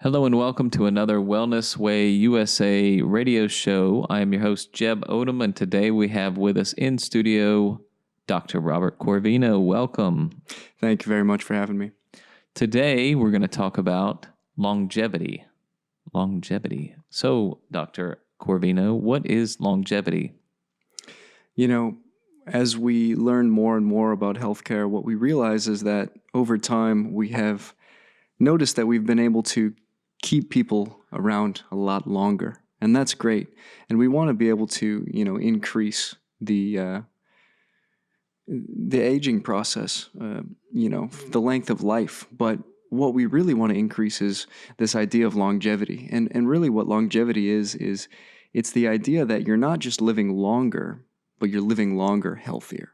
Hello and welcome to another Wellness Way USA radio show. I am your host, Jeb Odom, and today we have with us in studio Dr. Robert Corvino. Welcome. Thank you very much for having me. Today we're going to talk about longevity. Longevity. So, Dr. Corvino, what is longevity? You know, as we learn more and more about healthcare, what we realize is that over time we have noticed that we've been able to keep people around a lot longer, and that's great. And we want to be able to, increase the aging process, the length of life. But what we really want to increase is this idea of longevity. And really what longevity is it's the idea that you're not just living longer, but you're living longer healthier.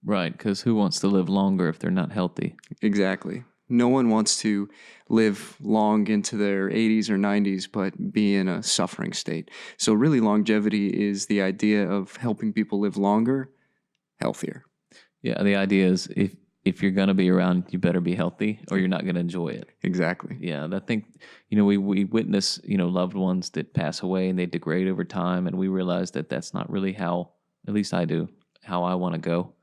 Right, because who wants to live longer if they're not healthy? Exactly. No one wants to live long into their 80s or 90s, but be in a suffering state. So really longevity is the idea of helping people live longer, healthier. Yeah, the idea is if you're going to be around, you better be healthy or you're not going to enjoy it. Exactly. Yeah, I think, we witness, loved ones that pass away and they degrade over time, and we realize that that's not really how, at least I do, how I want to go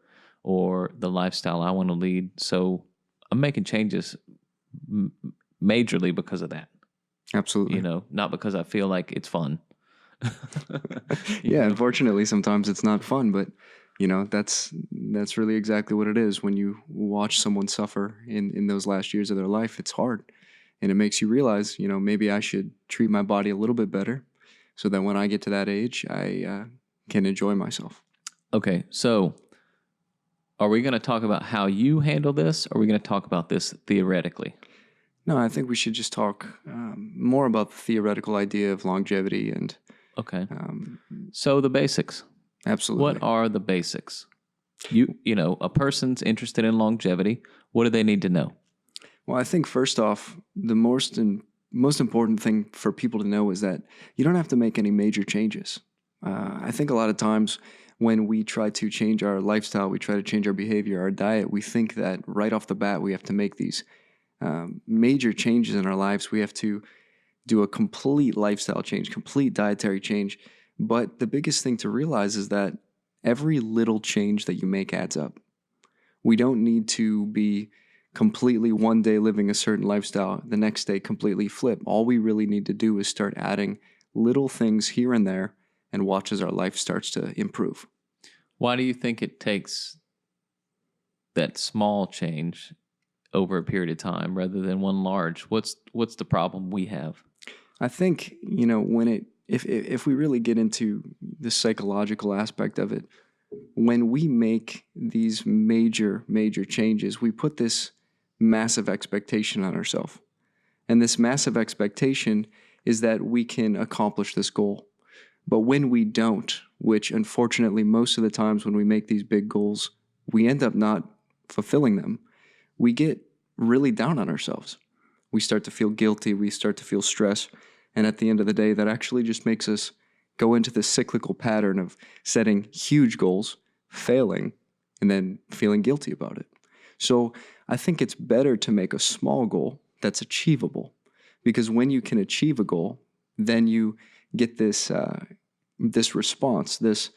or the lifestyle I want to lead. So I'm making changes majorly because of that. Absolutely. Not because I feel like it's fun. Yeah, unfortunately, sometimes it's not fun, but that's really exactly what it is. When you watch someone suffer in those last years of their life, it's hard. And it makes you realize, maybe I should treat my body a little bit better so that when I get to that age, I can enjoy myself. Okay, so are we going to talk about how you handle this, or are we going to talk about this theoretically? No, I think we should just talk more about the theoretical idea of longevity and... Okay. So the basics. Absolutely. What are the basics? A person's interested in longevity. What do they need to know? Well, I think first off, the most important thing for people to know is that you don't have to make any major changes. I think a lot of times when we try to change our lifestyle, we try to change our behavior, our diet, we think that right off the bat we have to make these major changes in our lives. We have to do a complete lifestyle change, complete dietary change. But the biggest thing to realize is that every little change that you make adds up. We don't need to be completely one day living a certain lifestyle, the next day completely flip. All we really need to do is start adding little things here and there and watch as our life starts to improve. Why do you think it takes that small change over a period of time rather than one large? What's the problem we have? I think, if we really get into the psychological aspect of it, when we make these major changes, we put this massive expectation on ourselves. And this massive expectation is that we can accomplish this goal. But when we don't, which unfortunately most of the times when we make these big goals, we end up not fulfilling them, we get really down on ourselves. We start to feel guilty, we start to feel stress, and at the end of the day, that actually just makes us go into this cyclical pattern of setting huge goals, failing, and then feeling guilty about it. So I think it's better to make a small goal that's achievable, because when you can achieve a goal, then you get this response, this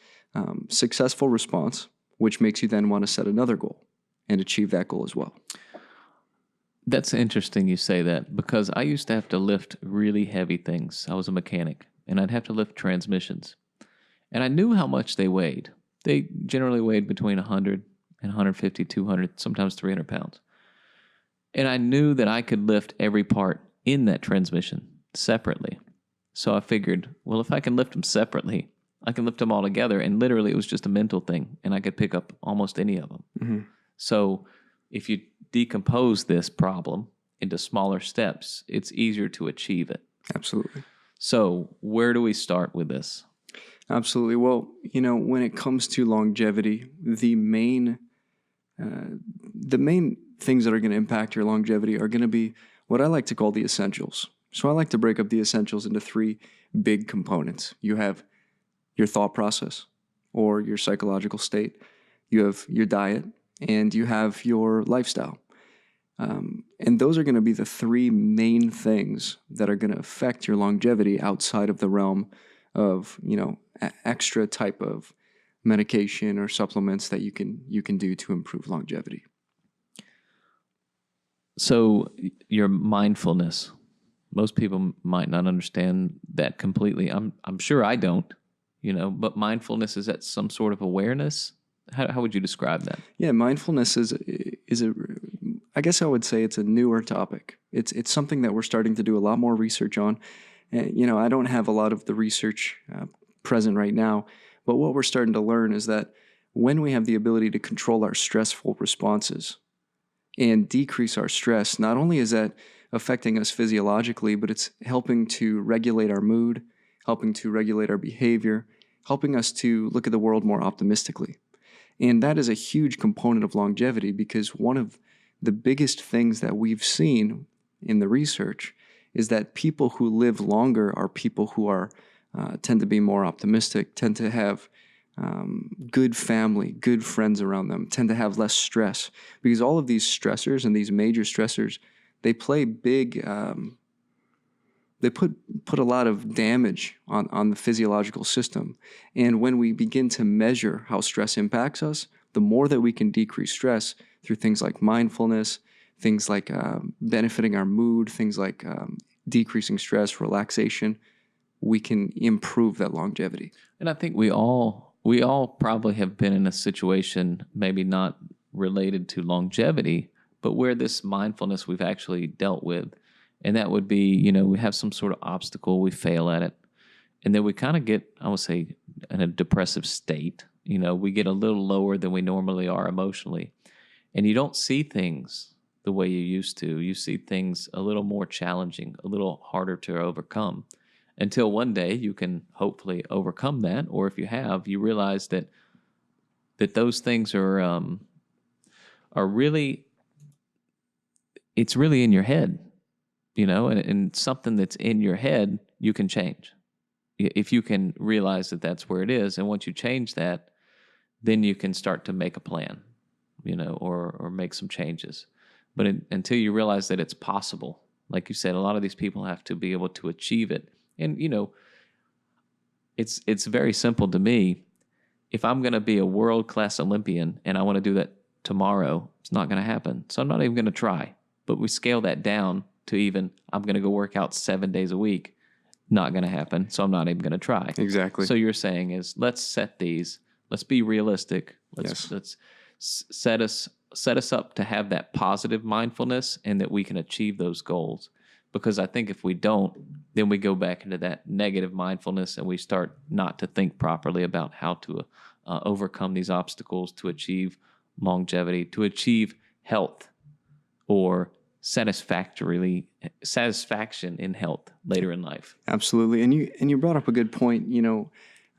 successful response, which makes you then want to set another goal and achieve that goal as well. That's interesting you say that, because I used to have to lift really heavy things. I was a mechanic, and I'd have to lift transmissions. And I knew how much they weighed. They generally weighed between 100 and 150, 200, sometimes 300 pounds. And I knew that I could lift every part in that transmission separately. So I figured, well, if I can lift them separately, I can lift them all together. And literally, it was just a mental thing, and I could pick up almost any of them. Mm-hmm. So if you decompose this problem into smaller steps, it's easier to achieve it. Absolutely. So where do we start with this? Absolutely. Well, when it comes to longevity, the main things that are going to impact your longevity are going to be what I like to call the essentials. So I like to break up the essentials into three big components. You have your thought process or your psychological state. You have your diet, and you have your lifestyle. And those are going to be the three main things that are going to affect your longevity outside of the realm of, extra type of medication or supplements that you can do to improve longevity. So your mindfulness, most people might not understand that completely. I'm sure I don't, but mindfulness, is that some sort of awareness? How would you describe that? Yeah, mindfulness is I guess I would say it's a newer topic. It's something that we're starting to do a lot more research on. I don't have a lot of the research present right now, but what we're starting to learn is that when we have the ability to control our stressful responses and decrease our stress, not only is that affecting us physiologically, but it's helping to regulate our mood, helping to regulate our behavior, helping us to look at the world more optimistically. And that is a huge component of longevity, because one of the biggest things that we've seen in the research is that people who live longer are people who are tend to be more optimistic, tend to have good family, good friends around them, tend to have less stress, because all of these stressors and these major stressors, they play big, they put a lot of damage on the physiological system. And when we begin to measure how stress impacts us, the more that we can decrease stress through things like mindfulness, things like benefiting our mood, things like decreasing stress, relaxation, we can improve that longevity. And I think we all probably have been in a situation, maybe not related to longevity, but where this mindfulness we've actually dealt with. And that would be, we have some sort of obstacle, we fail at it. And then we kind of get, I would say, in a depressive state. We get a little lower than we normally are emotionally. And you don't see things the way you used to. You see things a little more challenging, a little harder to overcome, until one day you can hopefully overcome that. Or if you have, you realize that those things are really, it's really in your head, and something that's in your head you can change. If you can realize that that's where it is, and once you change that, then you can start to make a plan, or make some changes. But until you realize that it's possible, like you said, a lot of these people have to be able to achieve it. And, it's very simple to me. If I'm going to be a world-class Olympian and I want to do that tomorrow, it's not going to happen. So I'm not even going to try. But we scale that down to even, I'm going to go work out 7 days a week. Not going to happen. So I'm not even going to try. Exactly. So you're saying is, let's set these. Let's be realistic. Let's set us up to have that positive mindfulness, and that we can achieve those goals. Because I think if we don't, then we go back into that negative mindfulness, and we start not to think properly about how to overcome these obstacles to achieve longevity, to achieve health, or satisfaction in health later in life. Absolutely. And you brought up a good point.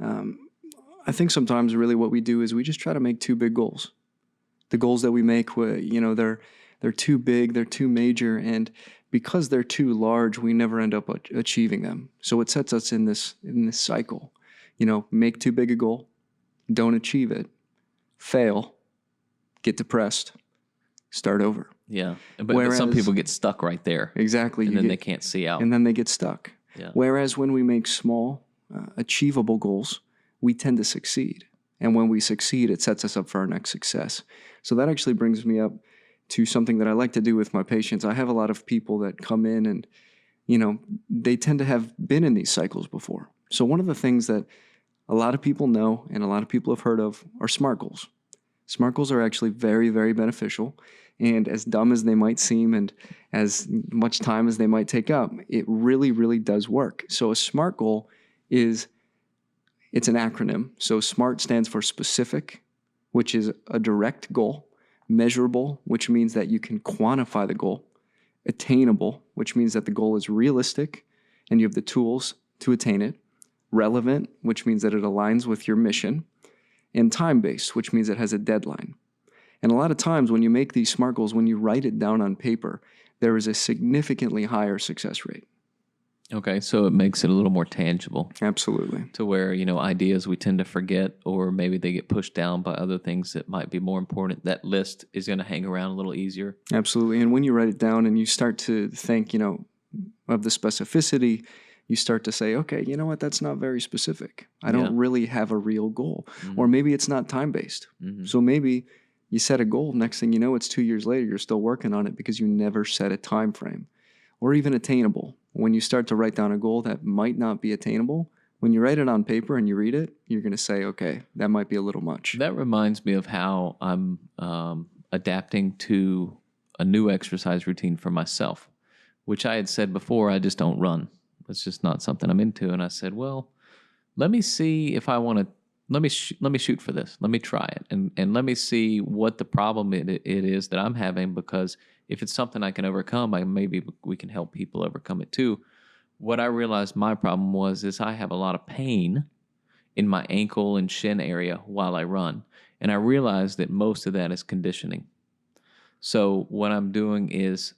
I think sometimes really what we do is we just try to make too big goals. The goals that we make, they're too big, they're too major, and because they're too large, we never end up achieving them. So it sets us in this cycle. Make too big a goal, don't achieve it, fail, get depressed, start over. Yeah, but some people get stuck right there. Exactly. And then they can't see out. And then they get stuck. Yeah. Whereas when we make small, achievable goals, we tend to succeed. And when we succeed, it sets us up for our next success. So that actually brings me up to something that I like to do with my patients. I have a lot of people that come in and, they tend to have been in these cycles before. So one of the things that a lot of people know and a lot of people have heard of are SMART goals. SMART goals are actually very, very beneficial. And as dumb as they might seem and as much time as they might take up, it really, really does work. So a SMART goal it's an acronym. So SMART stands for specific, which is a direct goal; measurable, which means that you can quantify the goal; attainable, which means that the goal is realistic and you have the tools to attain it; relevant, which means that it aligns with your mission; and time-based, which means it has a deadline. And a lot of times when you make these SMART goals, when you write it down on paper, there is a significantly higher success rate. Okay, so it makes it a little more tangible Absolutely. to where, ideas we tend to forget or maybe they get pushed down by other things that might be more important. That list is going to hang around a little easier. Absolutely. And when you write it down and you start to think, of the specificity, you start to say, okay, you know what? That's not very specific. I Yeah. don't really have a real goal. Or maybe it's not time-based. So maybe you set a goal. Next thing you know, it's 2 years later. You're still working on it because you never set a time frame or even attainable. When you start to write down a goal that might not be attainable, when you write it on paper and you read it, you're going to say, okay, that might be a little much. That reminds me of how I'm adapting to a new exercise routine for myself, which I had said before, I just don't run. It's just not something I'm into. And I said, well, let me see if I want to. Let me shoot for this. Let me try it, and let me see what the problem it is that I'm having. Because if it's something I can overcome, maybe we can help people overcome it too. What I realized my problem is I have a lot of pain in my ankle and shin area while I run, and I realized that most of that is conditioning. So what I'm doing is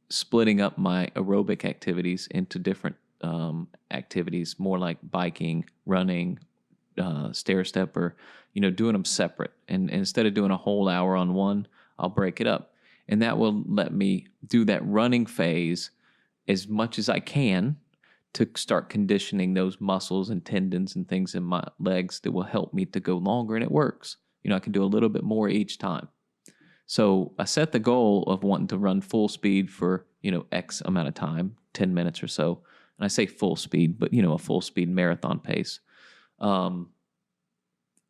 splitting up my aerobic activities into different activities, more like biking, running, stair step, or doing them separate. And instead of doing a whole hour on one, I'll break it up, and that will let me do that running phase as much as I can to start conditioning those muscles and tendons and things in my legs that will help me to go longer, and it works. I can do a little bit more each time. So I set the goal of wanting to run full speed for, X amount of time, 10 minutes or so. And I say full speed, but, a full speed marathon pace. And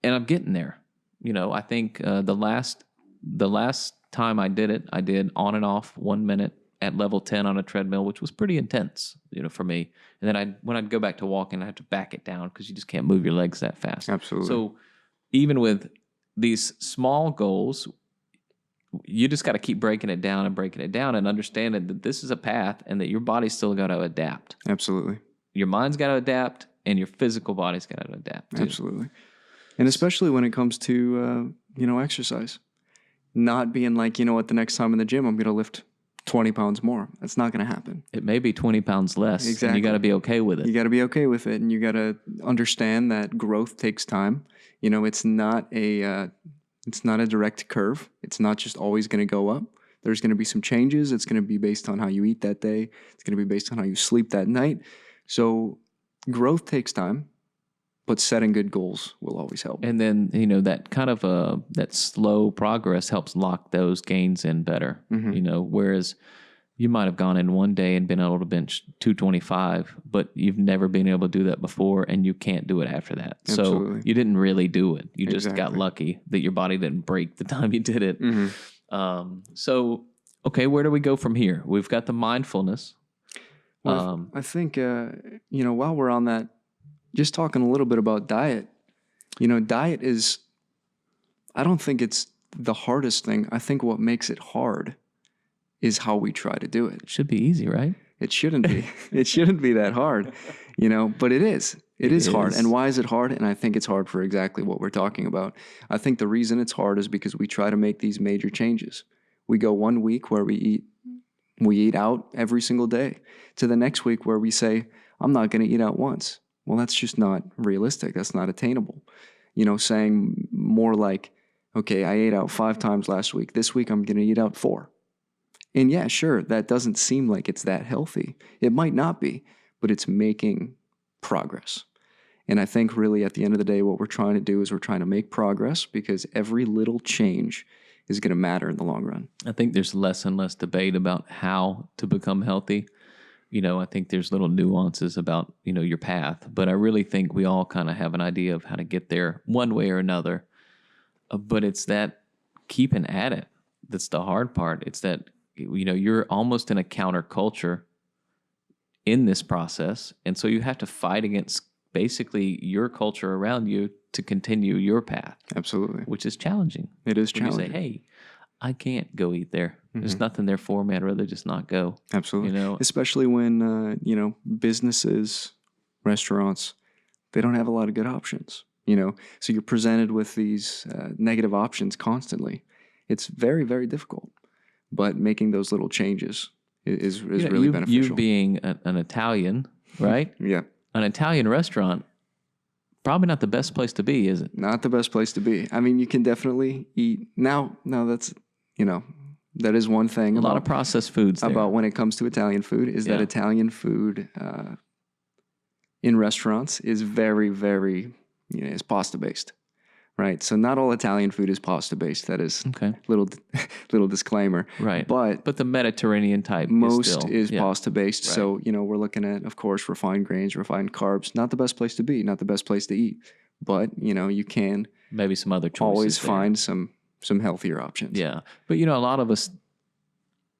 I'm getting there. I think the last time I did it, I did on and off 1 minute at level 10 on a treadmill, which was pretty intense, for me. And then when I'd go back to walking, I had to back it down because you just can't move your legs that fast. Absolutely. So even with these small goals, you just got to keep breaking it down and understanding that this is a path and that your body's still got to adapt. Absolutely. Your mind's got to adapt and your physical body's got to adapt too. Absolutely. And especially when it comes to, exercise, not being like, the next time in the gym, I'm going to lift 20 pounds more. That's not going to happen. It may be 20 pounds less. Exactly. And you got to be okay with it. You got to be okay with it. And you got to understand that growth takes time. It's not a direct curve. It's not just always going to go up. There's going to be some changes. It's going to be based on how you eat that day. It's going to be based on how you sleep that night. So growth takes time, but setting good goals will always help. And then, that kind of that slow progress helps lock those gains in better. Whereas you might have gone in one day and been able to bench 225, but you've never been able to do that before, and you can't do it after that. Absolutely. So you didn't really do it. You just got Exactly. lucky that your body didn't break the time you did it. So, okay, where do we go from here? We've got the mindfulness. Well, I think, while we're on that, just talking a little bit about diet, diet is, I don't think it's the hardest thing. I think what makes it hard is how we try to do it. It should be easy, right? It shouldn't be. It shouldn't be that hard, but it is. It is hard. And why is it hard? And I think it's hard for exactly what we're talking about. I think the reason it's hard is because we try to make these major changes. We go 1 week where we eat out every single day, to the next week where we say, I'm not going to eat out once. Well, that's just not realistic. That's not attainable. Saying more like, okay, I ate out 5 times last week. This week I'm going to eat out 4. And yeah, sure, that doesn't seem like it's that healthy. It might not be, but it's making progress. And I think really at the end of the day, what we're trying to do is we're trying to make progress because every little change is going to matter in the long run. I think there's less and less debate about how to become healthy. I think there's little nuances about, your path, but I really think we all kind of have an idea of how to get there one way or another. But it's that keeping at it that's the hard part. It's that, you're almost in a counterculture in this process. And so you have to fight against basically your culture around you to continue your path. Absolutely. Which is challenging. It is when challenging. You say, hey, I can't go eat there. There's nothing there for me. I'd rather just not go. Absolutely. Especially when, businesses, restaurants, they don't have a lot of good options, So you're presented with these negative options constantly. It's very, very difficult. But making those little changes is really beneficial. You being an Italian, right? Yeah. An Italian restaurant, probably not the best place to be, is it? Not the best place to be. I mean, you can definitely eat now. That's, that is one thing A lot of about processed foods there. when it comes to Italian food is that Yeah. Italian food in restaurants is very, very, is pasta based, right? So not all Italian food is pasta based. That is Okay. little disclaimer, Right. But the Mediterranean type most is yeah. pasta based. Right. So we're looking at, of course, refined grains, refined carbs. Not the best place to be. Not the best place to eat. But you can Maybe some other choices always there. find some healthier options. Yeah. But a lot of us,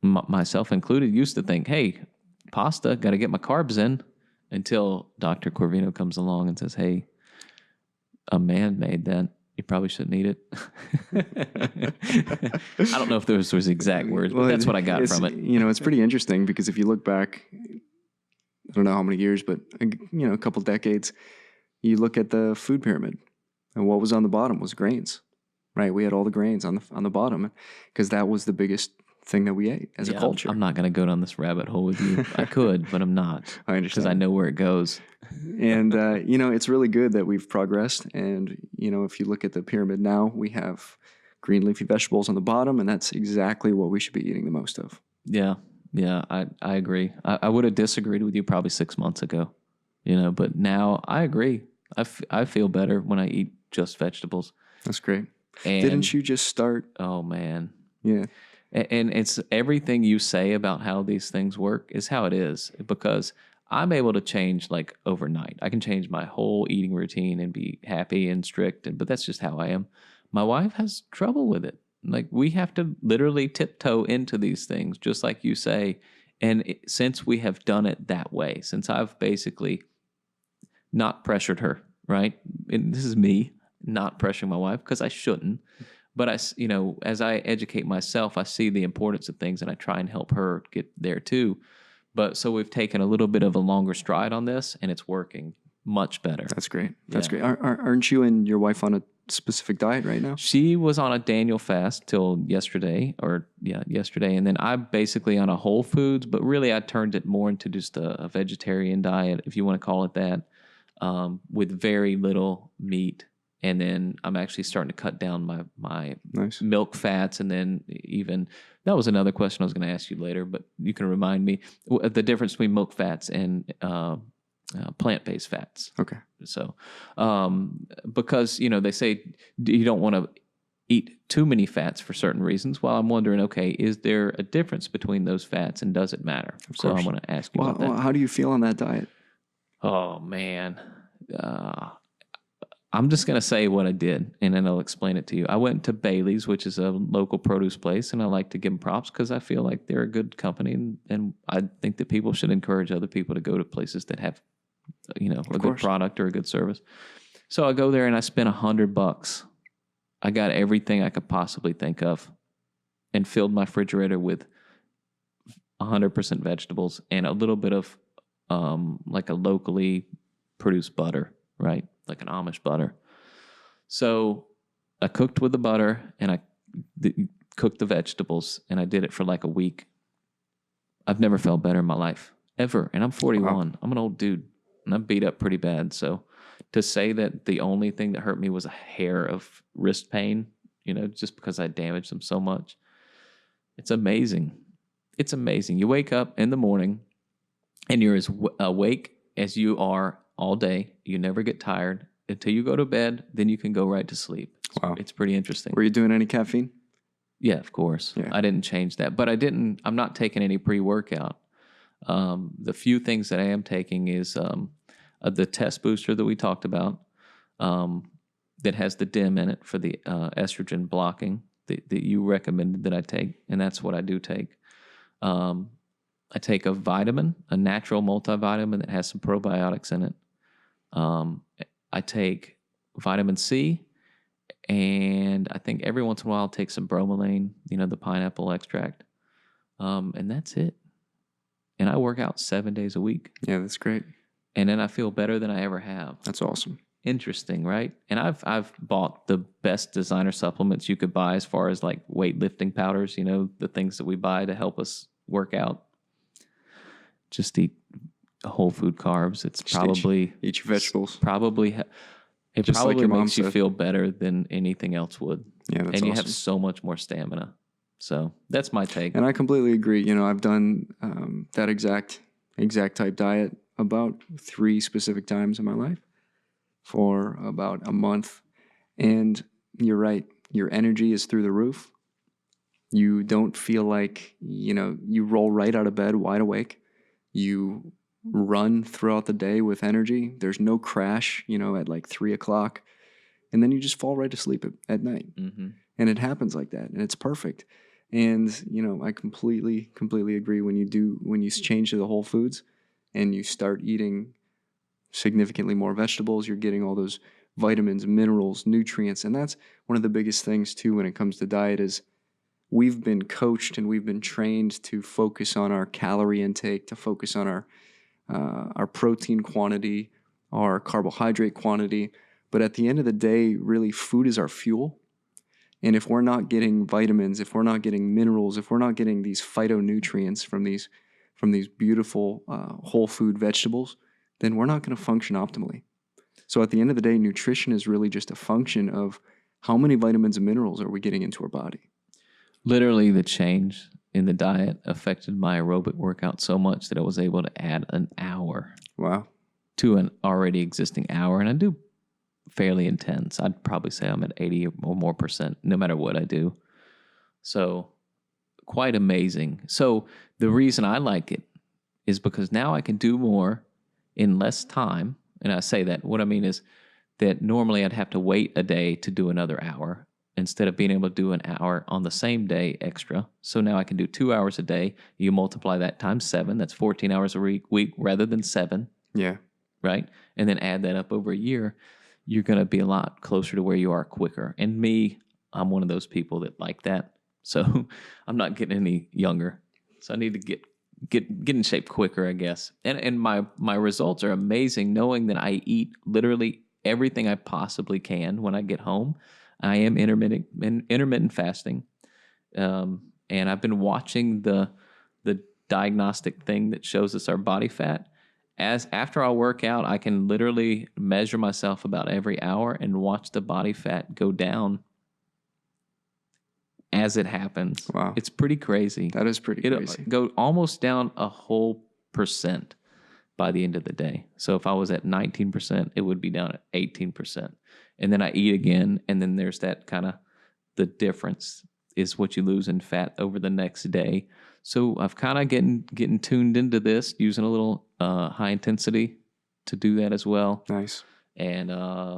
myself included, used to think, hey, pasta, got to get my carbs in, until Dr. Corvino comes along and says, hey, a man made that. You probably shouldn't eat it. I don't know if those was exact words, but that's what I got from it. It's pretty interesting because if you look back, I don't know how many years, but a couple decades, you look at the food pyramid, and what was on the bottom was grains, right? We had all the grains on the bottom because that was the biggest thing that we ate as a culture. I'm not going to go down this rabbit hole with you. I could, but I'm not. I understand. Because I know where it goes. And, it's really good that we've progressed. And, if you look at the pyramid now, we have green leafy vegetables on the bottom, and that's exactly what we should be eating the most of. Yeah. Yeah, I agree. I would have disagreed with you probably 6 months ago, but now I agree. I feel better when I eat just vegetables. That's great. And, didn't you just start? Oh, man. Yeah. And it's everything you say about how these things work is how it is, because I'm able to change like overnight. I can change my whole eating routine and be happy and strict, but that's just how I am. My wife has trouble with it. Like, we have to literally tiptoe into these things, just like you say. And since we have done it that way, since I've basically not pressured her, right? And this is me not pressuring my wife because I shouldn't. But as I educate myself, I see the importance of things, and I try and help her get there too. But so we've taken a little bit of a longer stride on this, and it's working much better. That's great. That's great. Aren't you and your wife on a specific diet right now? She was on a Daniel fast till yesterday, and then I'm basically on a whole foods, but really I turned it more into just a vegetarian diet, if you want to call it that, with very little meat. And then I'm actually starting to cut down my Nice. milk fats. And then even, that was another question I was going to ask you later, but you can remind me the difference between milk fats and plant-based fats. Okay. So, because, they say you don't want to eat too many fats for certain reasons. Well, I'm wondering, okay, is there a difference between those fats, and does it matter? So I'm going to ask you about that. How do you feel on that diet? Oh, man. I'm just going to say what I did, and then I'll explain it to you. I went to Bailey's, which is a local produce place, and I like to give them props because I feel like they're a good company, and I think that people should encourage other people to go to places that have, a good product or a good service. So I go there, and I spent $100. I got everything I could possibly think of and filled my refrigerator with 100% vegetables and a little bit of like a locally produced butter, right? Like an Amish butter. So I cooked with the butter, and I cooked the vegetables, and I did it for like a week. I've never felt better in my life, ever. And I'm 41. Wow. I'm an old dude, and I'm beat up pretty bad. So to say that the only thing that hurt me was a hair of wrist pain, just because I damaged them so much, it's amazing. It's amazing. You wake up in the morning, and you're as awake as you are all day. You never get tired until you go to bed. Then you can go right to sleep. Wow. It's pretty interesting. Were you doing any caffeine? Yeah, of course. Yeah. I didn't change that, but I'm not taking any pre-workout. The few things that I am taking is the test booster that we talked about, that has the DIM in it for the estrogen blocking that you recommended that I take. And that's what I do take. I take a vitamin, a natural multivitamin that has some probiotics in it. I take vitamin C, and I think every once in a while I'll take some bromelain, the pineapple extract. And that's it. And I work out 7 days a week. Yeah, that's great. And then I feel better than I ever have. That's awesome. Interesting, right? And I've bought the best designer supplements you could buy, as far as like weightlifting powders, the things that we buy to help us work out. Just eat whole food carbs. It's Just probably eat your vegetables. It Just like probably your mom makes you said. feel better than anything else would. Yeah, that's and you awesome. have so much more stamina. So that's my take. And I completely agree. You know, I've done that exact type diet about 3 specific times in my life for about a month. And you're right. Your energy is through the roof. You don't feel like, you know, you roll right out of bed wide awake. You run throughout the day with energy. There's no crash, you know, at like 3 o'clock. And then you just fall right to sleep at night. Mm-hmm. And it happens like that. And it's perfect. And, you know, I completely agree when you change to the whole foods and you start eating significantly more vegetables, you're getting all those vitamins, minerals, nutrients. And that's one of the biggest things too when it comes to diet is we've been coached and we've been trained to focus on our calorie intake, to focus on our protein quantity, our carbohydrate quantity. But at the end of the day, really food is our fuel. And if we're not getting vitamins, if we're not getting minerals, if we're not getting these phytonutrients from these beautiful whole food vegetables, then we're not going to function optimally. So at the end of the day, nutrition is really just a function of how many vitamins and minerals are we getting into our body. Literally, the change in the diet affected my aerobic workout so much that I was able to add an hour Wow. to an already existing hour. And I do fairly intense. I'd probably say I'm at 80 or more percent no matter what I do. So quite amazing. So the reason I like it is because now I can do more in less time. And I say that, what I mean is that normally I'd have to wait a day to do another hour instead of being able to do an hour on the same day extra. So now I can do 2 hours a day. You multiply that times 7, that's 14 hours a week rather than 7. Yeah. Right? And then add that up over a year, you're going to be a lot closer to where you are quicker. And me, I'm one of those people that like that. So I'm not getting any younger. So I need to get in shape quicker, I guess. And my results are amazing knowing that I eat literally everything I possibly can when I get home. I am intermittent fasting. And I've been watching the diagnostic thing that shows us our body fat. After I work out, I can literally measure myself about every hour and watch the body fat go down as it happens. Wow. It's pretty crazy. That is pretty crazy. It'll go almost down a whole percent by the end of the day. So if I was at 19%, it would be down at 18%. And then I eat again, and then there's that kind of the difference is what you lose in fat over the next day. So I've kind of getting tuned into this, using a little high intensity to do that as well. Nice. And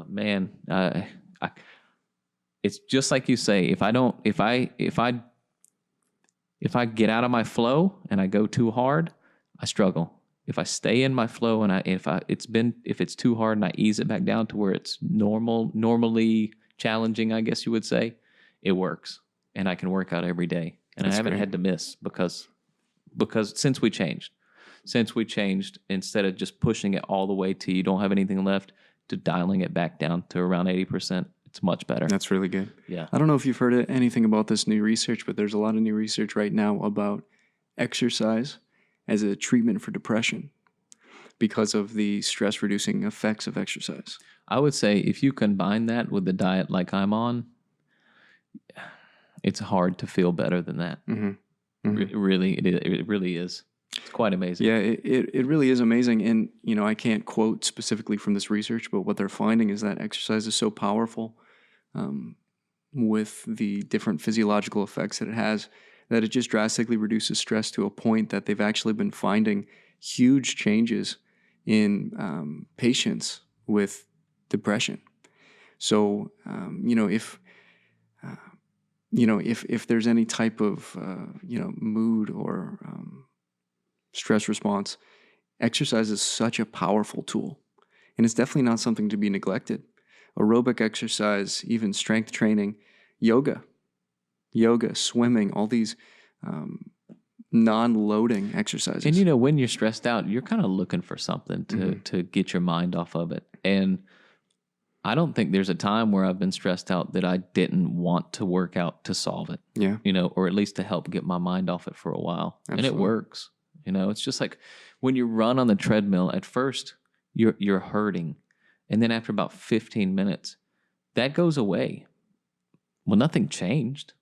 man, it's just like you say. If I get out of my flow and I go too hard, I struggle. If I stay in my flow and if it's too hard and I ease it back down to where it's normally challenging, I guess you would say, it works. And I can work out every day. And That's I haven't great. had to miss because since we changed, instead of just pushing it all the way to you don't have anything left, to dialing it back down to around 80%, it's much better. That's really good. Yeah. I don't know if you've heard anything about this new research, but there's a lot of new research right now about exercise as a treatment for depression because of the stress-reducing effects of exercise. I would say if you combine that with the diet like I'm on, it's hard to feel better than that. Mm-hmm. Mm-hmm. It really is. It's quite amazing. Yeah, it really is amazing. And, you know, I can't quote specifically from this research, but what they're finding is that exercise is so powerful with the different physiological effects that it has, that it just drastically reduces stress to a point that they've actually been finding huge changes in patients with depression. So, if there's any type of, mood or stress response, exercise is such a powerful tool. And it's definitely not something to be neglected. Aerobic exercise, even strength training, yoga, swimming, all these non-loading exercises. And, when you're stressed out, you're kind of looking for something to get your mind off of it. And I don't think there's a time where I've been stressed out that I didn't want to work out to solve it. Yeah. Or at least to help get my mind off it for a while. Absolutely. And it works. It's just like when you run on the treadmill, at first you're hurting, and then after about 15 minutes, that goes away. Well, nothing changed,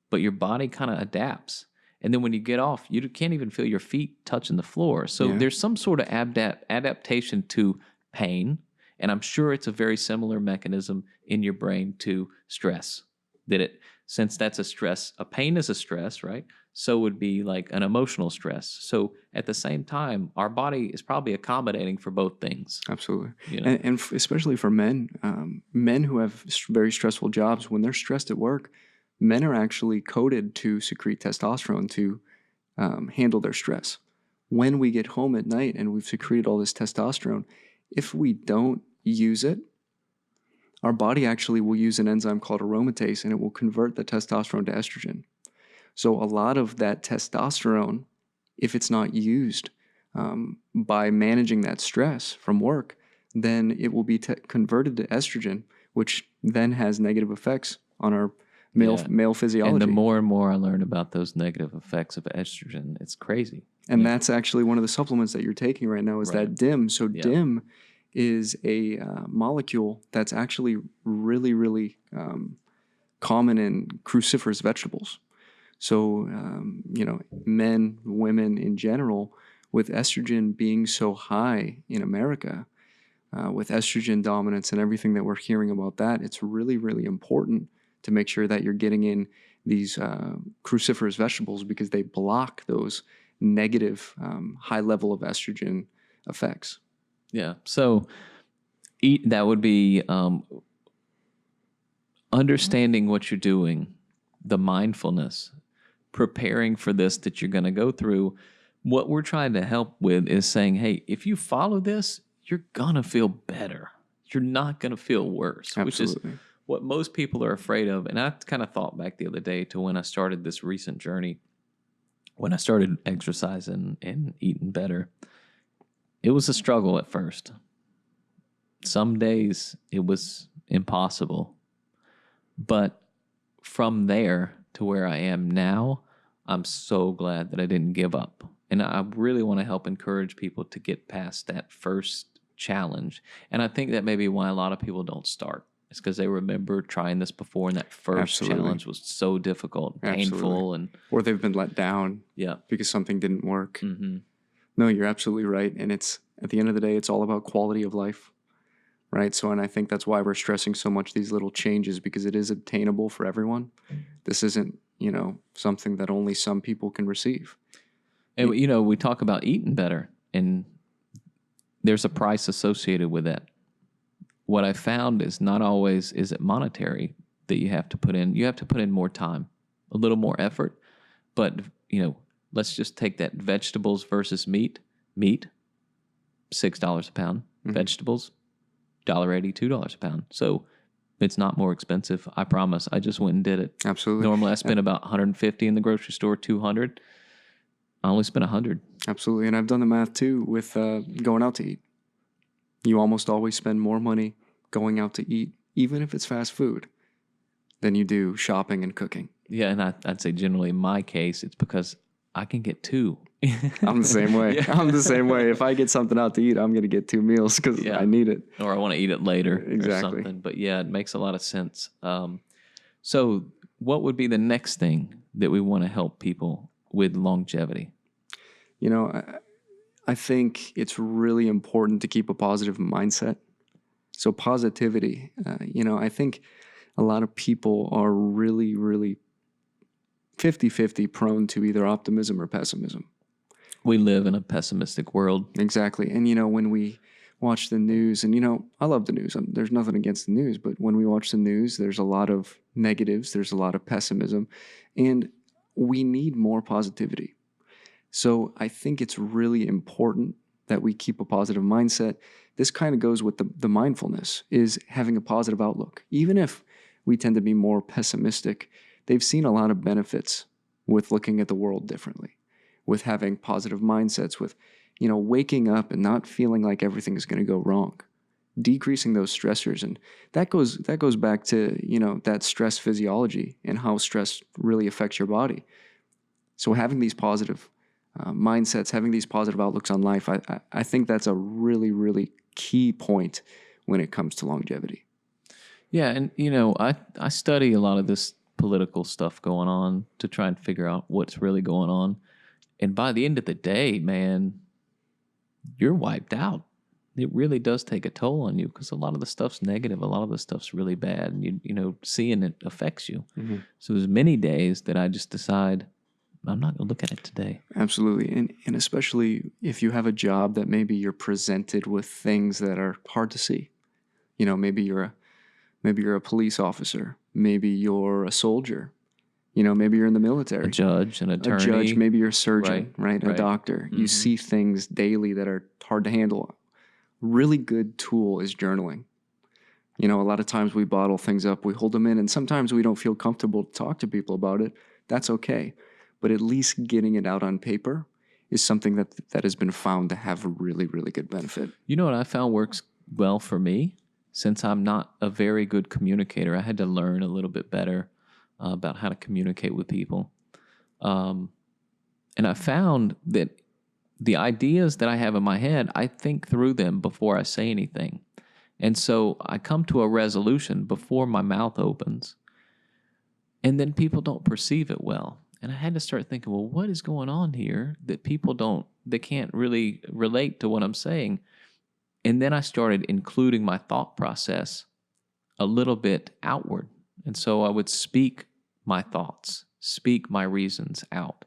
but your body kind of adapts. And then when you get off, you can't even feel your feet touching the floor. So Yeah. there's some sort of adaptation to pain, and I'm sure it's a very similar mechanism in your brain to stress. Since that's a pain is a stress, right? So would be like an emotional stress. So at the same time, our body is probably accommodating for both things. Absolutely. You know? And especially for men, men who have very stressful jobs, when they're stressed at work, men are actually coded to secrete testosterone to handle their stress. When we get home at night and we've secreted all this testosterone, if we don't use it, our body actually will use an enzyme called aromatase, and it will convert the testosterone to estrogen. So a lot of that testosterone, if it's not used by managing that stress from work, then it will be converted to estrogen, which then has negative effects on our male physiology. And the more and more I learn about those negative effects of estrogen, it's crazy. And that's actually one of the supplements that you're taking right now is that DIM. So DIM is a molecule that's actually really, really common in cruciferous vegetables. So, men, women in general, with estrogen being so high in America, with estrogen dominance and everything that we're hearing about that, it's really, really important to make sure that you're getting in these cruciferous vegetables because they block those negative high level of estrogen effects. Yeah. So that would be understanding what you're doing, the mindfulness, preparing for this that you're going to go through. What we're trying to help with is saying, hey, if you follow this, you're going to feel better. You're not going to feel worse, Absolutely. which is what most people are afraid of. And I kind of thought back the other day to when I started this recent journey, when I started exercising and eating better. It was a struggle at first. Some days it was impossible. But from there to where I am now, I'm so glad that I didn't give up. And I really want to help encourage people to get past that first challenge. And I think that may be why a lot of people don't start. It's because they remember trying this before, and that first challenge was so difficult, painful, and or they've been let down because something didn't work. Mm-hmm. No, you're absolutely right. And it's at the end of the day, it's all about quality of life, right? So, and I think that's why we're stressing so much these little changes, because it is obtainable for everyone. This isn't, something that only some people can receive. And, we talk about eating better, and there's a price associated with that. What I found is not always is it monetary that you have to put in. You have to put in more time, a little more effort. But, let's just take that vegetables versus meat. Meat, $6 a pound. Mm-hmm. Vegetables, $1.80, $2 a pound. So it's not more expensive. I promise. I just went and did it. Absolutely. Normally I spend about $150 in the grocery store, $200. I only spent $100. Absolutely. And I've done the math too with going out to eat. You almost always spend more money going out to eat, even if it's fast food, than you do shopping and cooking. Yeah, and I'd say generally in my case, it's because I can get two. I'm the same way. Yeah. I'm the same way. If I get something out to eat, I'm going to get 2 meals because I need it. Or I want to eat it later exactly. or something. But yeah, it makes a lot of sense. So what would be the next thing that we want to help people with longevity? I think it's really important to keep a positive mindset. So positivity, I think a lot of people are really, really 50-50 prone to either optimism or pessimism. We live in a pessimistic world. Exactly. And, when we watch the news, and, I love the news. There's nothing against the news, but when we watch the news, there's a lot of negatives. There's a lot of pessimism. And we need more positivity. So I think it's really important that we keep a positive mindset. This kind of goes with the mindfulness, is having a positive outlook. Even if we tend to be more pessimistic, they've seen a lot of benefits with looking at the world differently, with having positive mindsets, with, waking up and not feeling like everything is going to go wrong, decreasing those stressors. And that goes back to, that stress physiology and how stress really affects your body. So having these positive mindsets, having these positive outlooks on life, I think that's a really, really key point when it comes to longevity. Yeah, and I study a lot of this political stuff going on to try and figure out what's really going on. And by the end of the day, man, you're wiped out. It really does take a toll on you because a lot of the stuff's negative. A lot of the stuff's really bad, and seeing it affects you. Mm-hmm. So there's many days that I just decide I'm not going to look at it today. Absolutely. And especially if you have a job that maybe you're presented with things that are hard to see. Maybe you're a police officer. Maybe you're a soldier. Maybe you're in the military. A judge, an attorney. A judge, maybe you're a surgeon, right? A doctor. Mm-hmm. You see things daily that are hard to handle. Really good tool is journaling. A lot of times we bottle things up, we hold them in, and sometimes we don't feel comfortable to talk to people about it. That's okay. But at least getting it out on paper is something that has been found to have a really, really good benefit. You know what I found works well for me? Since I'm not a very good communicator, I had to learn a little bit better about how to communicate with people. And I found that the ideas that I have in my head, I think through them before I say anything. And so I come to a resolution before my mouth opens, and then people don't perceive it well. And I had to start thinking, well, what is going on here that they can't really relate to what I'm saying? And then I started including my thought process a little bit outward. And so I would speak my thoughts, speak my reasons out.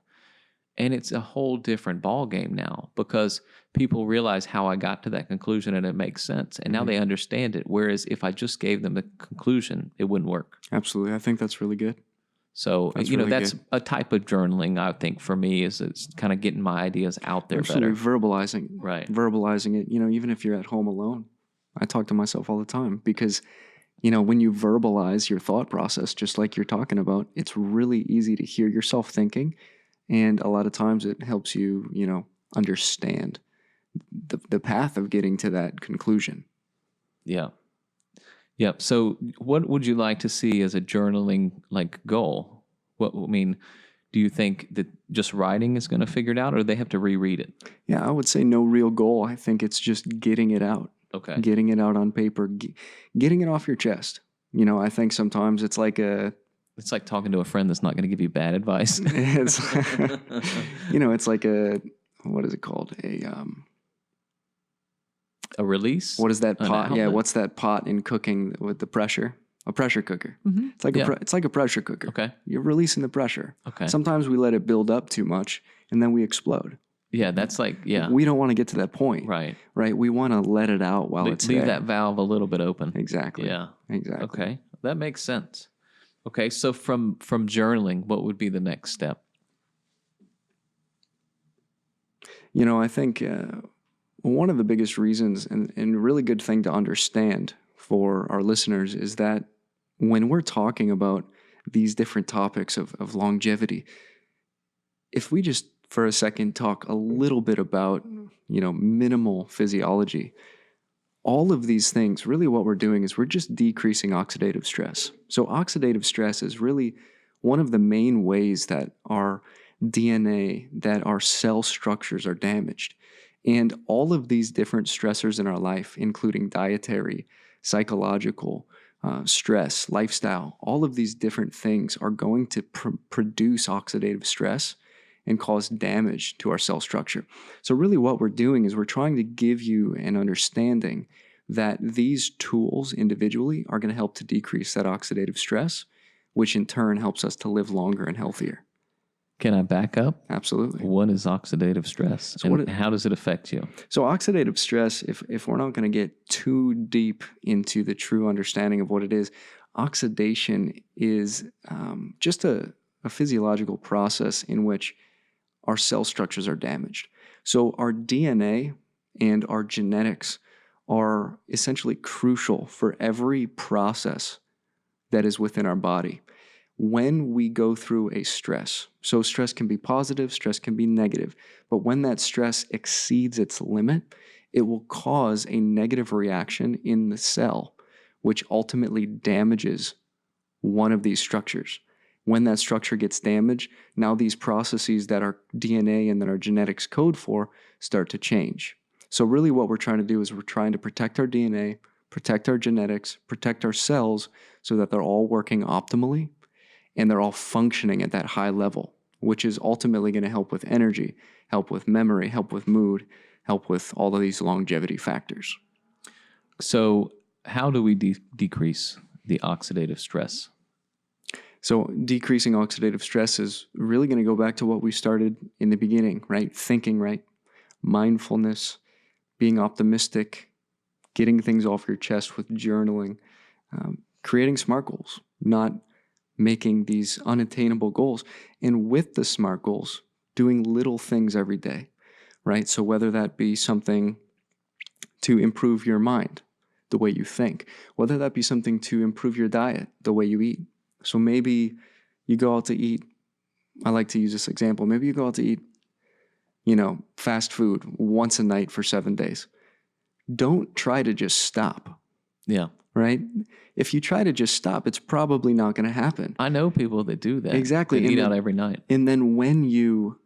And it's a whole different ballgame now because people realize how I got to that conclusion and it makes sense. And now they understand it. Whereas if I just gave them the conclusion, it wouldn't work. Absolutely. I think that's really good. So, that's good. A type of journaling, I think, for me, is it's kind of getting my ideas out there Absolutely. better. Verbalizing. Right. Verbalizing it, even if you're at home alone. I talk to myself all the time because, when you verbalize your thought process, just like you're talking about, it's really easy to hear yourself thinking. And a lot of times it helps you, understand the path of getting to that conclusion. Yeah. Yep. So what would you like to see as a journaling goal? Do you think that just writing is going to figure it out, or they have to reread it? Yeah, I would say no real goal. I think it's just getting it out. Okay. Getting it out on paper, getting it off your chest. I think sometimes it's like talking to a friend that's not going to give you bad advice. It's it's like what is it called? A release? What is that pot? Yeah, what's that pot in cooking with the pressure? A pressure cooker. Mm-hmm. It's like a pressure cooker. Okay. You're releasing the pressure. Okay. Sometimes we let it build up too much and then we explode. Yeah, that's We don't want to get to that point. Right. Right. We want to let it out while it's leave there. that valve a little bit open. Exactly. Yeah. Exactly. Okay. That makes sense. Okay, so from journaling, what would be the next step? I think one of the biggest reasons and a really good thing to understand for our listeners is that when we're talking about these different topics of longevity, if we just for a second talk a little bit about, minimal physiology, all of these things, really what we're doing is we're just decreasing oxidative stress. So oxidative stress is really one of the main ways that our DNA, that our cell structures are damaged. And all of these different stressors in our life, including dietary, psychological, stress, lifestyle, all of these different things are going to produce oxidative stress and cause damage to our cell structure. So really what we're doing is we're trying to give you an understanding that these tools individually are going to help to decrease that oxidative stress, which in turn helps us to live longer and healthier. Can I back up? Absolutely. What is oxidative stress, and how does it affect you? So oxidative stress, if we're not going to get too deep into the true understanding of what it is, oxidation is just a physiological process in which our cell structures are damaged. So our DNA and our genetics are essentially crucial for every process that is within our body. When we go through a stress, so stress can be positive, stress can be negative, but when that stress exceeds its limit, it will cause a negative reaction in the cell, which ultimately damages one of these structures. When that structure gets damaged, now these processes that our DNA and that our genetics code for start to change. So really what we're trying to do is we're trying to protect our DNA, protect our genetics, protect our cells so that they're all working optimally and they're all functioning at that high level, which is ultimately going to help with energy, help with memory, help with mood, help with all of these longevity factors. So, how do we decrease the oxidative stress? So decreasing oxidative stress is really going to go back to what we started in the beginning, right? Thinking right, mindfulness, being optimistic, getting things off your chest with journaling, creating SMART goals, not making these unattainable goals. And with the SMART goals, doing little things every day, right? So whether that be something to improve your mind, the way you think, whether that be something to improve your diet, the way you eat. So maybe you go out to eat, I like to use this example, maybe you go out to eat, fast food once a night for 7 days. Don't try to just stop. Yeah. Right? If you try to just stop, it's probably not going to happen. I know people that do that. Exactly. That eat out every night. And then when you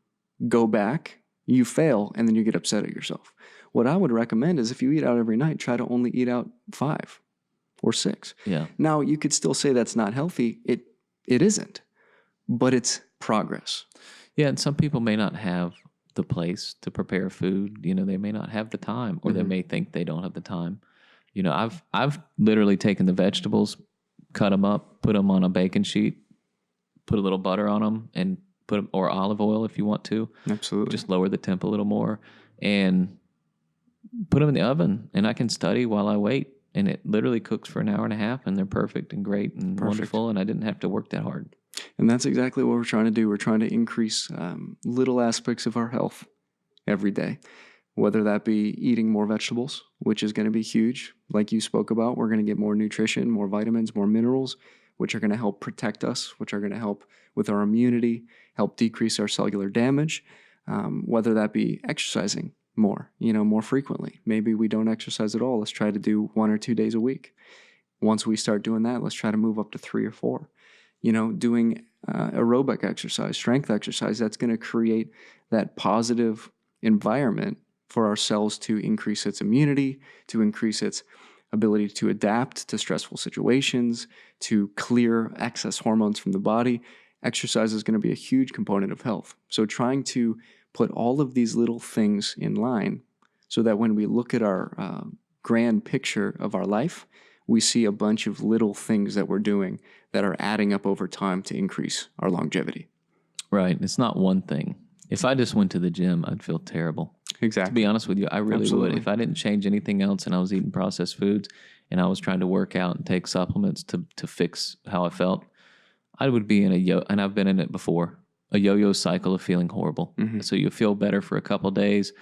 go back, you fail, and then you get upset at yourself. What I would recommend is if you eat out every night, try to only eat out 5 or 6. Yeah. Now, you could still say that's not healthy. It isn't, but it's progress. Yeah, and some people may not have the place to prepare food. They may not have the time, or they may think they don't have the time. I've literally taken the vegetables, cut them up, put them on a baking sheet, put a little butter on them, and put them, or olive oil if you want to. Absolutely. Just lower the temp a little more, and put them in the oven, and I can study while I wait. And it literally cooks for an hour and a half, and they're perfect and great and wonderful, and I didn't have to work that hard. And that's exactly what we're trying to do. We're trying to increase little aspects of our health every day, whether that be eating more vegetables, which is going to be huge. Like you spoke about, we're going to get more nutrition, more vitamins, more minerals, which are going to help protect us, which are going to help with our immunity, help decrease our cellular damage, whether that be exercising more frequently. Maybe we don't exercise at all. Let's try to do 1 or 2 days a week. Once we start doing that, let's try to move up to 3 or 4. Doing aerobic exercise, strength exercise, that's going to create that positive environment for our cells to increase its immunity, to increase its ability to adapt to stressful situations, to clear excess hormones from the body. Exercise is going to be a huge component of health. So trying to put all of these little things in line so that when we look at our grand picture of our life, we see a bunch of little things that we're doing that are adding up over time to increase our longevity. Right. It's not one thing. If I just went to the gym, I'd feel terrible. Exactly. To be honest with you, I really would. If I didn't change anything else and I was eating processed foods and I was trying to work out and take supplements to fix how I felt, I would be in and I've been in it before, a yo-yo cycle of feeling horrible. Mm-hmm. So you feel better for a couple of days,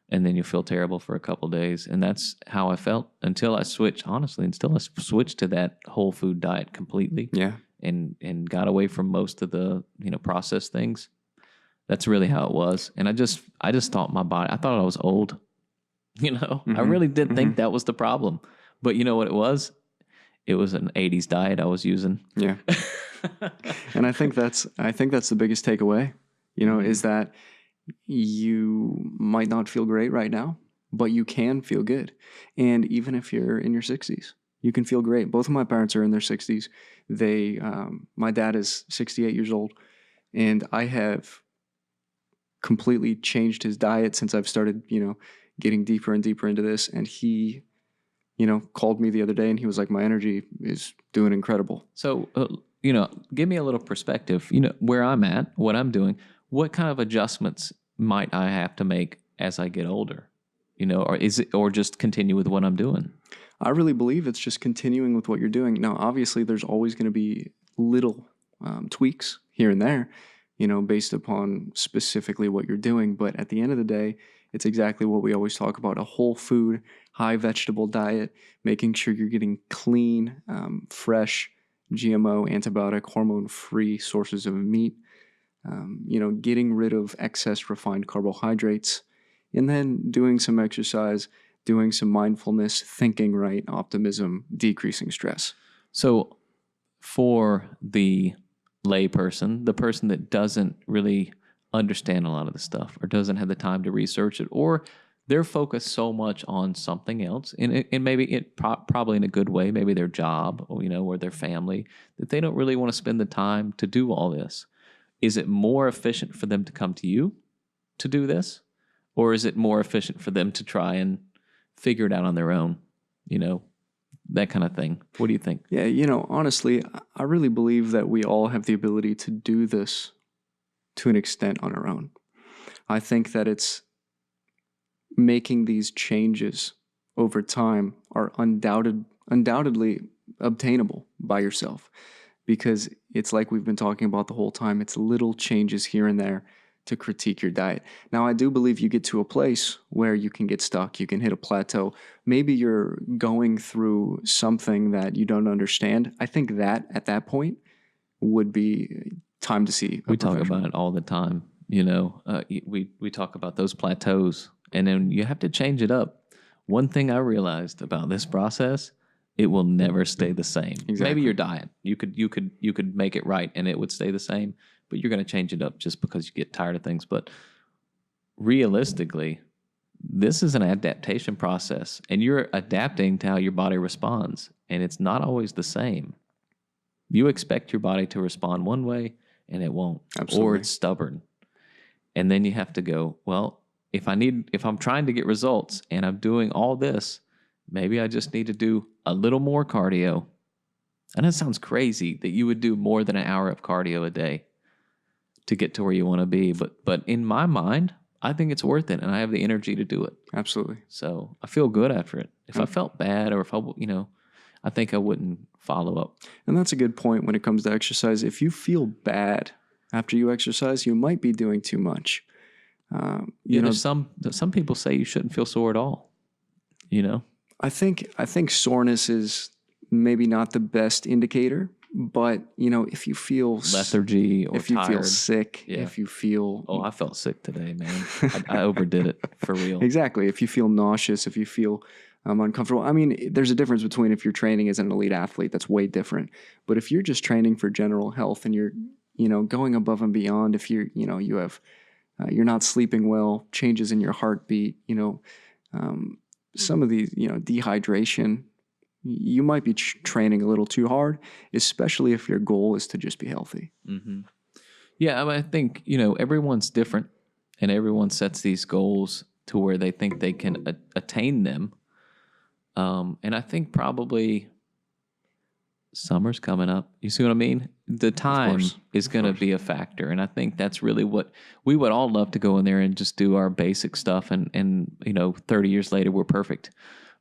and then you feel terrible for a couple of days. And that's how I felt until I switched to that whole food diet completely. Yeah. And got away from most of the, processed things. That's really how it was. And I just thought I thought I was old. Mm-hmm. I really did think that was the problem. But you know what it was? It was an 80s diet I was using. Yeah. And I think that's the biggest takeaway, is that you might not feel great right now, but you can feel good. And even if you're in your 60s, you can feel great. Both of my parents are in their 60s. My dad is 68 years old, and I have completely changed his diet since I've started, getting deeper and deeper into this. And he, called me the other day and he was like, my energy is doing incredible. So, give me a little perspective, where I'm at, what I'm doing. What kind of adjustments might I have to make as I get older? Or just continue with what I'm doing? I really believe it's just continuing with what you're doing. Now, obviously, there's always going to be little tweaks here and there, based upon specifically what you're doing. But at the end of the day, it's exactly what we always talk about: a whole food, high vegetable diet, making sure you're getting clean, fresh, GMO, antibiotic, hormone-free sources of meat, getting rid of excess refined carbohydrates, and then doing some exercise, doing some mindfulness, thinking right, optimism, decreasing stress. So for the lay person, the person that doesn't really understand a lot of the stuff or doesn't have the time to research it, or they're focused so much on something else, and maybe probably in a good way, maybe their job or or their family, that they don't really want to spend the time to do all this. Is it more efficient for them to come to you to do this, or is it more efficient for them to try and figure it out on their own? That kind of thing. What do you think? Yeah, honestly, I really believe that we all have the ability to do this to an extent on our own. I think that it's making these changes over time are undoubtedly obtainable by yourself, because it's like we've been talking about the whole time. It's little changes here and there to critique your diet. Now, I do believe you get to a place where you can get stuck. You can hit a plateau. Maybe you're going through something that you don't understand. I think that at that point would be time to see. We talk about it all the time. We talk about those plateaus, and then you have to change it up. One thing I realized about this process, it will never stay the same. Exactly. Maybe your diet, you could make it right and it would stay the same, but you're going to change it up just because you get tired of things. But realistically, this is an adaptation process, and you're adapting to how your body responds, and it's not always the same. You expect your body to respond one way, and it won't. Absolutely. Or it's stubborn. And then you have to go, well, if I'm trying to get results and I'm doing all this, maybe I just need to do a little more cardio. And that sounds crazy that you would do more than an hour of cardio a day to get to where you want to be. But in my mind, I think it's worth it, and I have the energy to do it. Absolutely. So I feel good after it. If I felt bad, or if I think I wouldn't follow up. And that's a good point when it comes to exercise. If you feel bad after you exercise, you might be doing too much. Some people say you shouldn't feel sore at all. I think soreness is maybe not the best indicator, but if you feel lethargy or if you tired, feel sick, if you feel I felt sick today, man. I overdid it for real. Exactly. If you feel nauseous, if you feel uncomfortable. I mean, there's a difference between if you're training as an elite athlete, that's way different. But if you're just training for general health and you're going above and beyond, if you're you have you're not sleeping well, changes in your heartbeat, some of these, dehydration, you might be training a little too hard, especially if your goal is to just be healthy. Mm-hmm. Yeah, I think, everyone's different, and everyone sets these goals to where they think they can attain them. And I think probably summer's coming up. You see what I mean? The time is going to be a factor. And I think that's really what we would all love to go in there and just do our basic stuff. And 30 years later, we're perfect.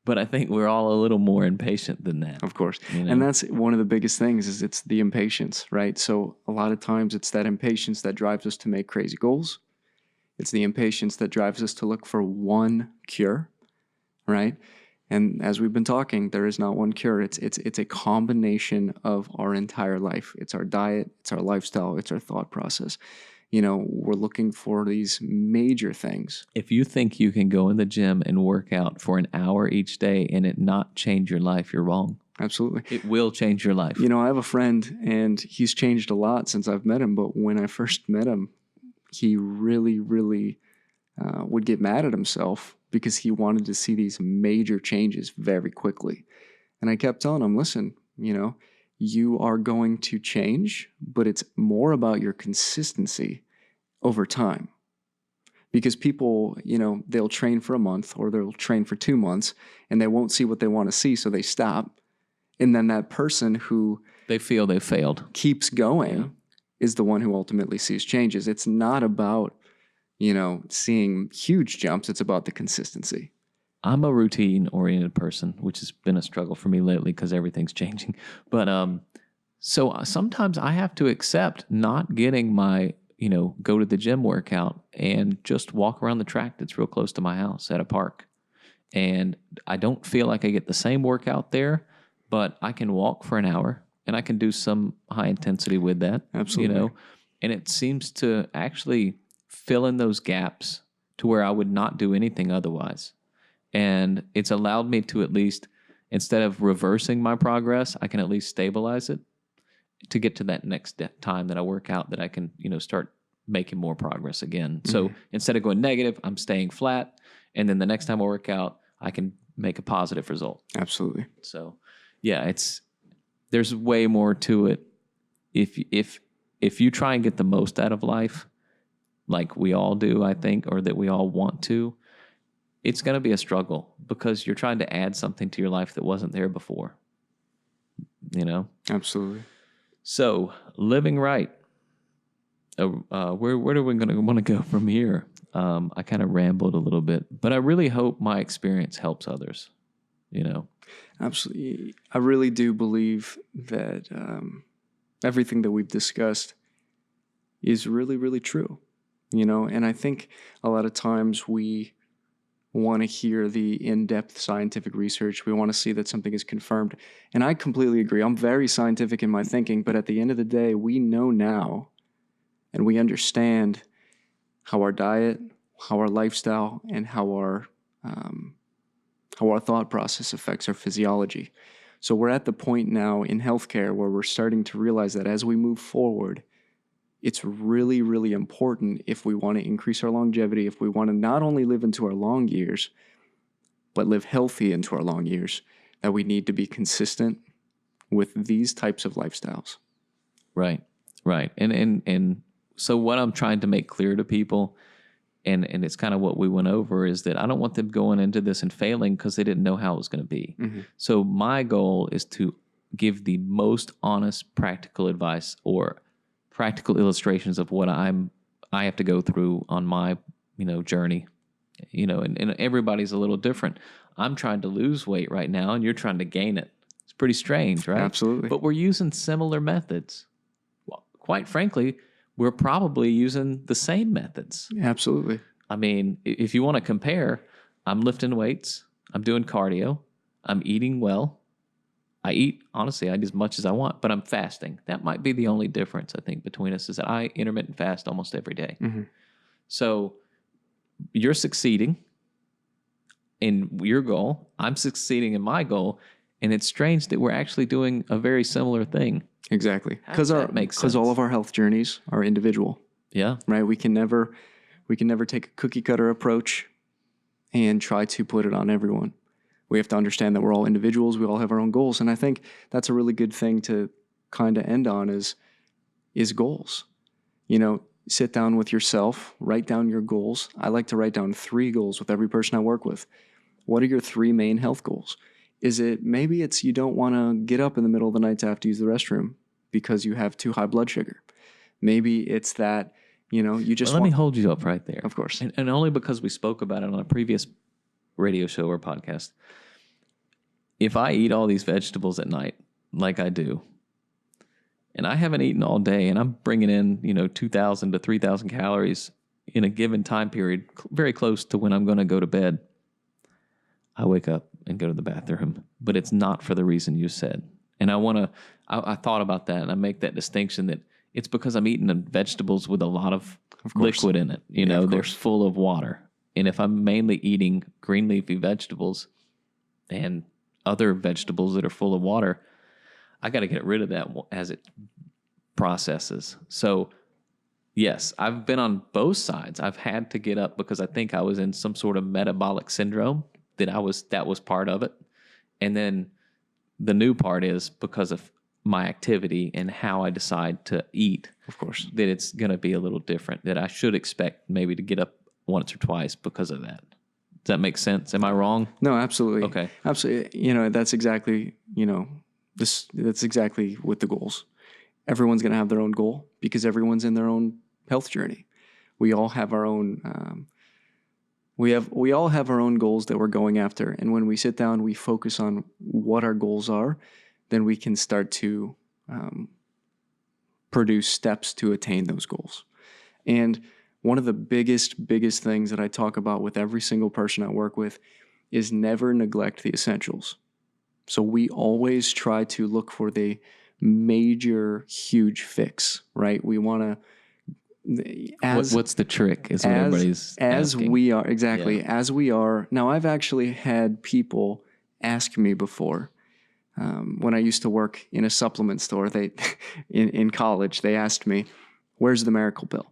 But I think we're all a little more impatient than that. Of course. And that's one of the biggest things is it's the impatience, right? So a lot of times it's that impatience that drives us to make crazy goals. It's the impatience that drives us to look for one cure, right? And as we've been talking, there is not one cure. It's a combination of our entire life. It's our diet, it's our lifestyle, it's our thought process. We're looking for these major things. If you think you can go in the gym and work out for an hour each day and it not change your life, you're wrong. Absolutely. It will change your life. I have a friend, and he's changed a lot since I've met him. But when I first met him, he really, really would get mad at himself because he wanted to see these major changes very quickly. And I kept telling him, listen, you are going to change, but it's more about your consistency over time. Because people, they'll train for a month or they'll train for 2 months and they won't see what they want to see, so they stop. And then that person who they feel they failed keeps going is the one who ultimately sees changes. It's not about, seeing huge jumps. It's about the consistency. I'm a routine-oriented person, which has been a struggle for me lately because everything's changing. But so sometimes I have to accept not getting my, go to the gym workout and just walk around the track that's real close to my house at a park. And I don't feel like I get the same workout there, but I can walk for an hour and I can do some high intensity with that. Absolutely. And it seems to actually fill in those gaps to where I would not do anything otherwise. And it's allowed me to at least, instead of reversing my progress, I can at least stabilize it. to get to that next time that I work out that I can, start making more progress again. So instead of going negative, I'm staying flat. And then the next time I work out, I can make a positive result. Absolutely. So yeah, there's way more to it. If you try and get the most out of life, like we all do, I think, or that we all want to, it's going to be a struggle because you're trying to add something to your life that wasn't there before. Absolutely. So living right. Where are we going to want to go from here? I kind of rambled a little bit, but I really hope my experience helps others. Absolutely. I really do believe that everything that we've discussed is really, really true. And I think a lot of times we want to hear the in-depth scientific research. We want to see that something is confirmed. And I completely agree. I'm very scientific in my thinking, but at the end of the day, we know now and we understand how our diet, how our lifestyle, and how our thought process affects our physiology. So we're at the point now in healthcare where we're starting to realize that as we move forward, it's really, really important if we want to increase our longevity, if we want to not only live into our long years, but live healthy into our long years, that we need to be consistent with these types of lifestyles. Right. And so what I'm trying to make clear to people, and it's kind of what we went over, is that I don't want them going into this and failing because they didn't know how it was going to be. Mm-hmm. So my goal is to give the most honest, practical advice or practical illustrations of what I have to go through on my, journey, and everybody's a little different. I'm trying to lose weight right now and you're trying to gain it. It's pretty strange, right? Absolutely. But we're using similar methods. Well, quite frankly, we're probably using the same methods. Absolutely. I mean, if you want to compare, I'm lifting weights, I'm doing cardio, I'm eating well. I eat as much as I want, but I'm fasting. That might be the only difference, I think, between us is that I intermittent fast almost every day. Mm-hmm. So you're succeeding in your goal. I'm succeeding in my goal. And it's strange that we're actually doing a very similar thing. Exactly. Because all of our health journeys are individual. Yeah. Right. We can never take a cookie cutter approach and try to put it on everyone. We have to understand that we're all individuals. We all have our own goals. And I think that's a really good thing to kind of end on is goals. Sit down with yourself, write down your goals. I like to write down 3 goals with every person I work with. What are your 3 main health goals? Maybe it's you don't want to get up in the middle of the night to have to use the restroom because you have too high blood sugar. Maybe it's that, you just let me hold you up right there. Of course. And only because we spoke about it on a previous radio show or podcast. If I eat all these vegetables at night, like I do, and I haven't eaten all day, and I'm bringing in, 2,000 to 3,000 calories in a given time period, very close to when I'm going to go to bed, I wake up and go to the bathroom. But it's not for the reason you said. And I thought about that, and I make that distinction that it's because I'm eating the vegetables with a lot of liquid in it. They're full of water. And if I'm mainly eating green leafy vegetables and other vegetables that are full of water, I got to get rid of that as it processes. So, yes, I've been on both sides. I've had to get up because I think I was in some sort of metabolic syndrome that was part of it. And then the new part is because of my activity and how I decide to eat. Of course. That it's going to be a little different, that I should expect maybe to get up once or twice because of that. Does that make sense? Am I wrong? No, absolutely. Okay. Absolutely. That's exactly, that's exactly with the goals. Everyone's going to have their own goal because everyone's in their own health journey. We all have our own, we all have our own goals that we're going after. And when we sit down, we focus on what our goals are, then we can start to produce steps to attain those goals. And one of the biggest things that I talk about with every single person I work with is never neglect the essentials. So we always try to look for the major, huge fix, right? We want to, what's the trick is what everybody's asking. We are, exactly, as we are. Now, I've actually had people ask me before, When I used to work in a supplement store, in college, they asked me, "Where's the miracle pill?"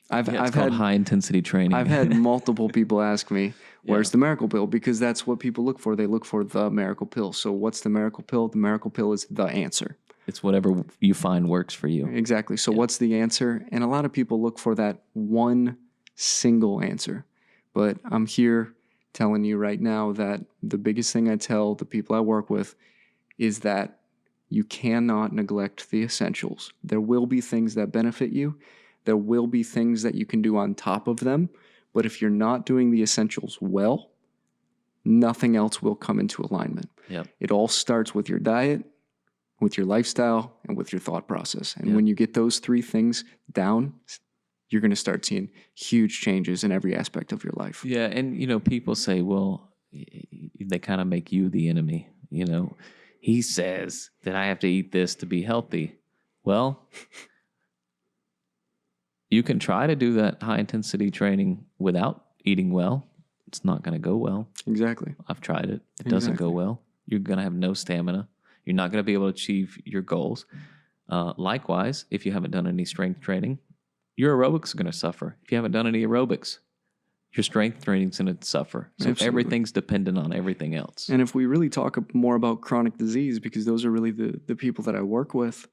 It's called high intensity training. I've had multiple people ask me, "Where's the miracle pill?" Because that's what people look for. They look for the miracle pill. So what's the miracle pill? The miracle pill is the answer. It's whatever you find works for you. Exactly. So what's the answer? And a lot of people look for that one single answer. But I'm here telling you right now that the biggest thing I tell the people I work with is that you cannot neglect the essentials. There will be things that benefit you. There will be things that you can do on top of them. But if you're not doing the essentials well, nothing else will come into alignment. Yep. It all starts with your diet, with your lifestyle, and with your thought process. And when you get those three things down, you're going to start seeing huge changes in every aspect of your life. Yeah, and people say, well, they kind of make you the enemy. He says that I have to eat this to be healthy. Well, you can try to do that high intensity training without eating well. It's not going to go well. Exactly. I've tried it. It doesn't go well. You're going to have no stamina. You're not going to be able to achieve your goals. Likewise, if you haven't done any strength training, your aerobics is going to suffer. If you haven't done any aerobics, your strength training is going to suffer. So everything's dependent on everything else. And if we really talk more about chronic disease, because those are really the people that I work with,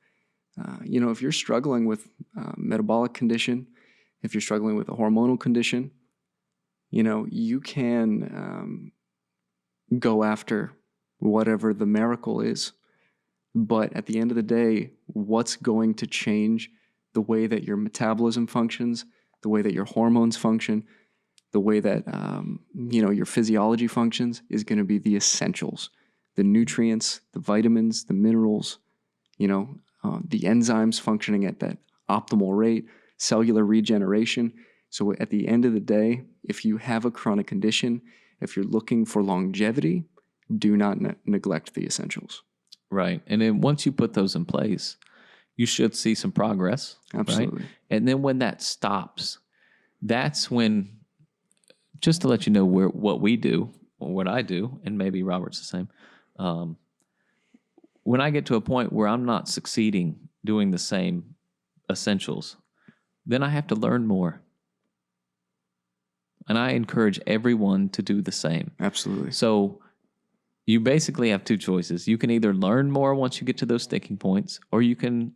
if you're struggling with metabolic condition, if you're struggling with a hormonal condition, you can go after whatever the miracle is. But at the end of the day, what's going to change the way that your metabolism functions, the way that your hormones function, the way that your physiology functions is going to be the essentials, the nutrients, the vitamins, the minerals, the enzymes functioning at that optimal rate, cellular regeneration. So at the end of the day, if you have a chronic condition, if you're looking for longevity, do not neglect the essentials. Right. And then once you put those in place, you should see some progress. Absolutely. Right? And then when that stops, that's when, just to let you know what we do, or what I do, and maybe Robert's the same, when I get to a point where I'm not succeeding doing the same essentials, then I have to learn more. And I encourage everyone to do the same. Absolutely. So you basically have two choices. You can either learn more once you get to those sticking points, or you can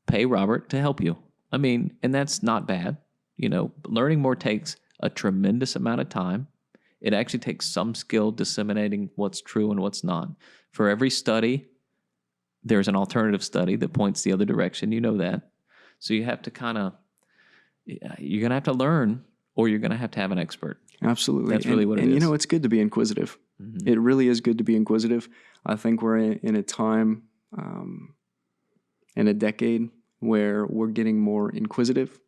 pay Robert to help you. I mean, and that's not bad. Learning more takes a tremendous amount of time. It actually takes some skill disseminating what's true and what's not. For every study, there's an alternative study that points the other direction. You know that. So you have to you're going to have to learn, or you're going to have an expert. Absolutely. That's really what it is. And it's good to be inquisitive. Mm-hmm. It really is good to be inquisitive. I think we're in a time, in a decade where we're getting more inquisitive.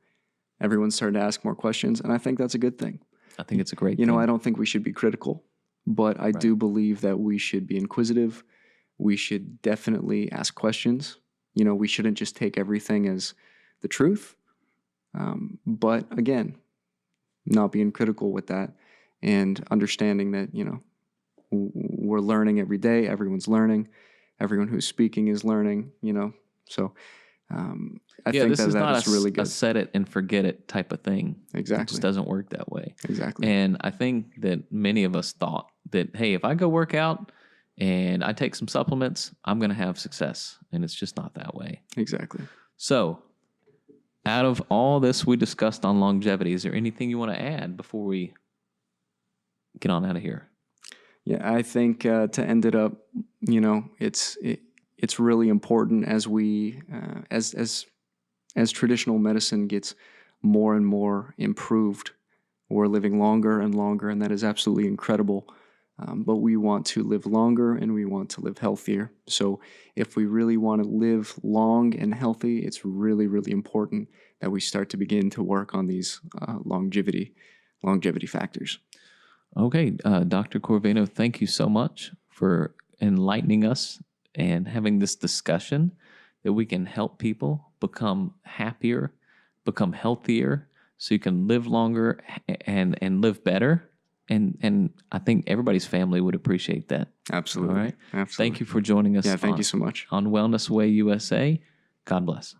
Everyone's starting to ask more questions, and I think that's a good thing. I think it's a great thing. I don't think we should be critical, but I do believe that we should be inquisitive. We should definitely ask questions. We shouldn't just take everything as the truth. But again, not being critical with that and understanding that, we're learning every day. Everyone's learning. Everyone who's speaking is learning, So I think this is not is really good. A set it and forget it type of thing. Exactly. It just doesn't work that way. Exactly. And I think that many of us thought that, hey, if I go work out and I take some supplements, I'm going to have success. And it's just not that way. Exactly. So out of all this we discussed on longevity, is there anything you want to add before we get on out of here? Yeah, I think to end it up, it's really important as we as traditional medicine gets more and more improved. We're living longer and longer, and that is absolutely incredible. But we want to live longer and we want to live healthier. So if we really want to live long and healthy, it's really, really important that we start to begin to work on these longevity factors. Okay, Dr. Corvino, thank you so much for enlightening us and having this discussion that we can help people become happier, become healthier, so you can live longer and live better And I think everybody's family would appreciate that. Absolutely. All right. Absolutely. Thank you for joining us. Yeah, thank you so much. On Wellness Way USA. God bless.